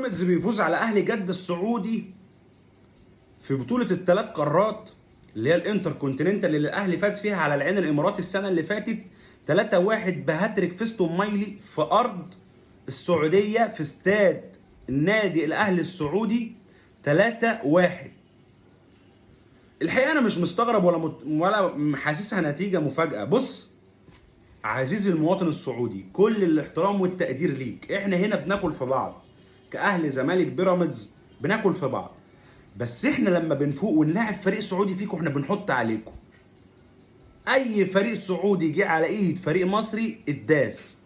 بيراميدز بيفوز على اهلي جده السعودي في بطوله الثلاث قارات اللي هي الانتر كونتيننتال اللي الاهلي فاز فيها على العين الاماراتي السنه اللي فاتت 3-1 بهاتريك فيستون مايلي في ارض السعوديه في استاد النادي الاهلي السعودي 3-1. الحقيقه انا مش مستغرب ولا حاسسها نتيجه مفاجاه. بص عزيزي المواطن السعودي، كل الاحترام والتقدير ليك، احنا هنا بناكل في بعض كاهل زمالك بيراميدز، بناكل في بعض، بس احنا لما بنفوق ونلاعب فريق سعودي فيكم احنا بنحط عليكم. اي فريق سعودي جه على ايد فريق مصري اتداس.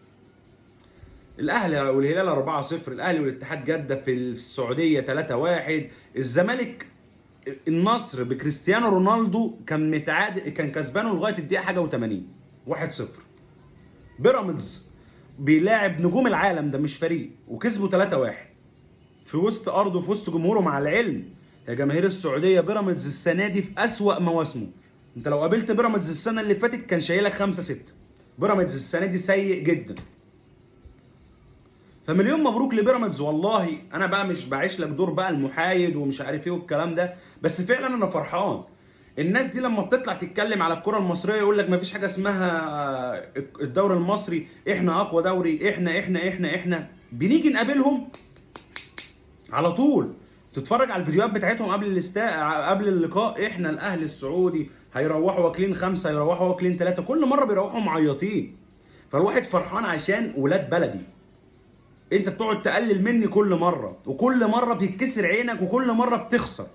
الاهلي والهلال 4-0، الاهلي والاتحاد جده في السعوديه 3-1، الزمالك النصر بكريستيانو رونالدو كان متعادل، كان كسبانه لغايه الدقيقه حاجه و80 1-0. بيراميدز بيلاعب نجوم العالم، ده مش فريق، وكسبوا 3-1 في وسط ارضه في وسط جمهوره. مع العلم يا جماهير السعوديه بيراميدز السنه دي في اسوأ مواسمه. انت لو قابلت بيراميدز السنه اللي فاتت كان شايلك 5-6. بيراميدز السنه دي سيء جدا. فمليون مبروك لبيراميدز. والله انا بقى مش بعيش لك دور بقى المحايد ومش عارف ايه والكلام ده، بس فعلا انا فرحان. الناس دي لما بتطلع تتكلم على الكره المصريه يقول لك مفيش حاجه اسمها الدوري المصري، احنا اقوى دوري، احنا بنيجي نقابلهم على طول. تتفرج على الفيديوهات بتاعتهم قبل اللقاء، احنا الاهلي السعودي هيروحوا واكلين 5، هيروحوا واكلين 3، كل مره بيروحوا معيطين. فالواحد فرحان عشان ولاد بلدي. انت بتقعد تقلل مني كل مره، وكل مره بتتكسر عينك، وكل مره بتخسر.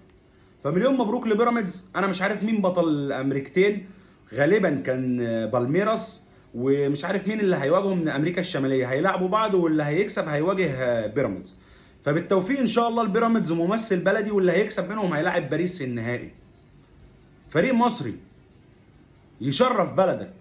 فمليون مبروك لبيراميدز. انا مش عارف مين بطل الامريكتين، غالبا كان بالميراس، ومش عارف مين اللي هيواجهه من امريكا الشماليه، هيلعبوا بعض واللي هيكسب هيواجه بيراميدز. فبالتوفيق ان شاء الله لبيراميدز ممثل بلدي، واللي هيكسب منهم هيلاعب باريس في النهائي. فريق مصري يشرف بلدك.